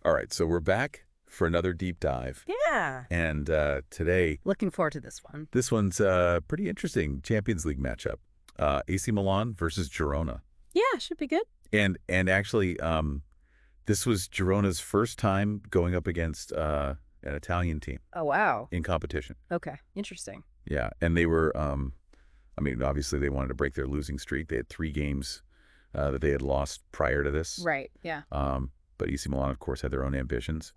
All right, so we're back for another deep dive. Yeah. And today, Looking forward to this one. this one's pretty interesting Champions League matchup. AC Milan versus Girona. Yeah, should be good. And actually, this was Girona's first time going up against an Italian team Oh, wow. in competition. Okay. Interesting. Yeah, and they were, I mean, obviously they wanted to break their losing streak. They had 3 games that they had lost prior to this. Right. Yeah. But AC Milan, of course, had their own ambitions.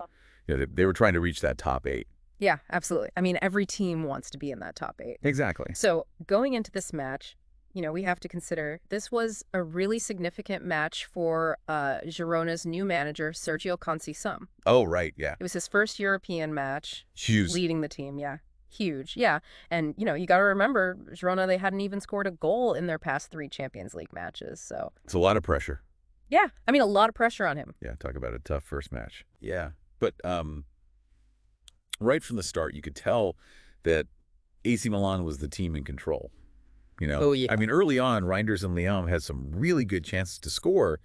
You know, they were trying to reach that top 8. Yeah, absolutely. I mean, every team wants to be in that top 8. Exactly. So going into this match, we have to consider this was a really significant match for Girona's new manager, Sergio Conceição. Oh, right, yeah. It was his first European match. Huge. Leading the team, yeah. Huge, yeah. And, you got to remember, Girona, they hadn't even scored a goal in their past 3 Champions League matches, so. It's a lot of pressure. Yeah, I mean, a lot of pressure on him. Yeah, talk about a tough first match. Yeah, but right from the start, you could tell that AC Milan was the team in control. Oh, yeah. I mean, early on, Reinders and Leão had some really good chances to score,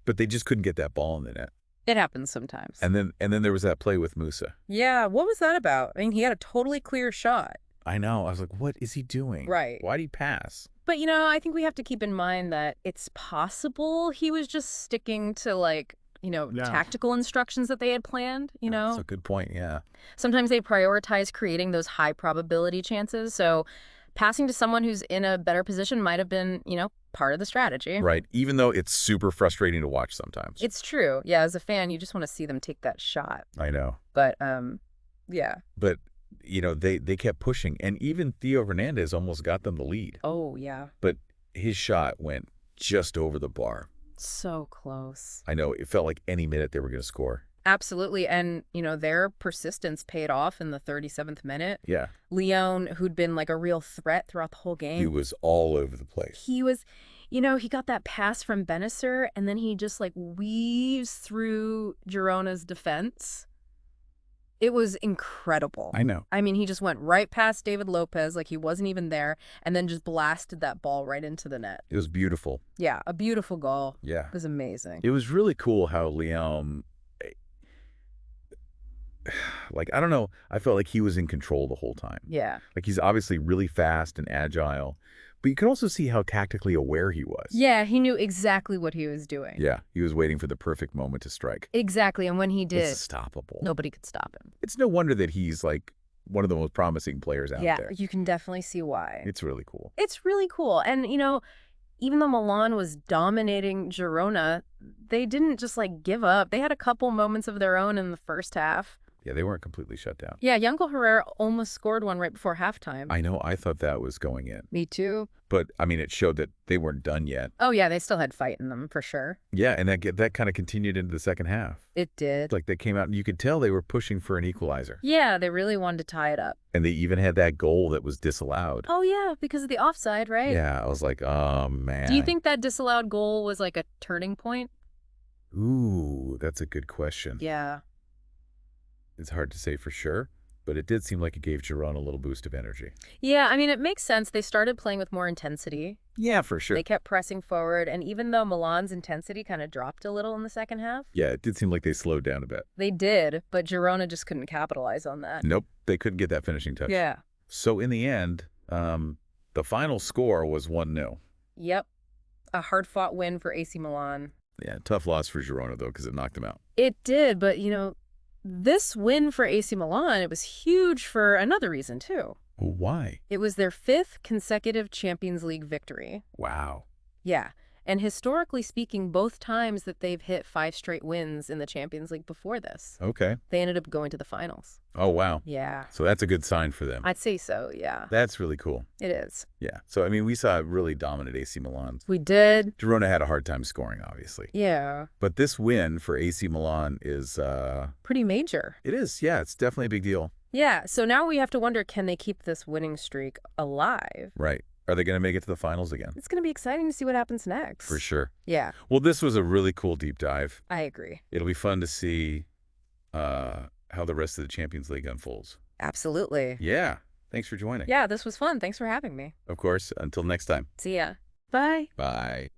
but they just couldn't get that ball in the net. It happens sometimes. And then there was that play with Musa. Yeah, what was that about? I mean, he had a totally clear shot. I know. I was like, what is he doing? Right. Why'd he pass? But, I think we have to keep in mind that it's possible he was just sticking to, tactical instructions that they had planned, That's a good point, yeah. Sometimes they prioritize creating those high probability chances, so passing to someone who's in a better position might have been, part of the strategy. Right, even though it's super frustrating to watch sometimes. It's true. Yeah, as a fan, you just want to see them take that shot. I know. But, yeah. But, they kept pushing, and even Theo Hernandez almost got them the lead. Oh, yeah. But his shot went just over the bar. So close. I know. It felt like any minute they were going to score. Absolutely. And, their persistence paid off in the 37th minute. Yeah. Leão, who'd been like a real threat throughout the whole game. He was all over the place. He was, he got that pass from Benacer, and then he just weaves through Girona's defense. It was incredible. I know. I mean, he just went right past David Lopez like he wasn't even there, and then just blasted that ball right into the net. It was beautiful. Yeah, a beautiful goal. Yeah. It was amazing. It was really cool how Leão, I don't know, I felt like he was in control the whole time. Yeah. He's obviously really fast and agile, but you could also see how tactically aware he was. Yeah, he knew exactly what he was doing. Yeah, he was waiting for the perfect moment to strike. Exactly, and when he did, It's stoppable. nobody could stop him. It's no wonder that he's one of the most promising players out there. Yeah, you can definitely see why. It's really cool. It's really cool. And, even though Milan was dominating Girona, they didn't just give up. They had a couple moments of their own in the first half. Yeah, they weren't completely shut down. Yeah, Yankel Herrera almost scored one right before halftime. I know. I thought that was going in. Me too. But, I mean, it showed that they weren't done yet. Oh, yeah, they still had fight in them, for sure. Yeah, and that kind of continued into the second half. It did. They came out, and you could tell they were pushing for an equalizer. Yeah, they really wanted to tie it up. And they even had that goal that was disallowed. Oh, yeah, because of the offside, right? Yeah, I was like, oh, man. Do you think that disallowed goal was a turning point? Ooh, that's a good question. Yeah. It's hard to say for sure, but it did seem like it gave Girona a little boost of energy. Yeah, I mean, it makes sense. They started playing with more intensity. Yeah, for sure. They kept pressing forward, and even though Milan's intensity kind of dropped a little in the second half. Yeah, it did seem like they slowed down a bit. They did, but Girona just couldn't capitalize on that. Nope, they couldn't get that finishing touch. Yeah. So in the end, the final score was 1-0. Yep. A hard-fought win for AC Milan. Yeah, tough loss for Girona, though, because it knocked them out. It did, but, this win for AC Milan, it was huge for another reason, too. Why? It was their 5th consecutive Champions League victory. Wow. Yeah. And historically speaking, both times that they've hit 5 straight wins in the Champions League before this, Okay. they ended up going to the finals. Oh, wow. Yeah. So that's a good sign for them. I'd say so, yeah. That's really cool. It is. Yeah. So, I mean, we saw really dominant AC Milan. We did. Girona had a hard time scoring, obviously. Yeah. But this win for AC Milan is... Pretty major. It is, yeah. It's definitely a big deal. Yeah. So now we have to wonder, can they keep this winning streak alive? Right. Are they going to make it to the finals again? It's going to be exciting to see what happens next. For sure. Yeah. Well, this was a really cool deep dive. I agree. It'll be fun to see how the rest of the Champions League unfolds. Absolutely. Yeah. Thanks for joining. Yeah, this was fun. Thanks for having me. Of course. Until next time. See ya. Bye. Bye.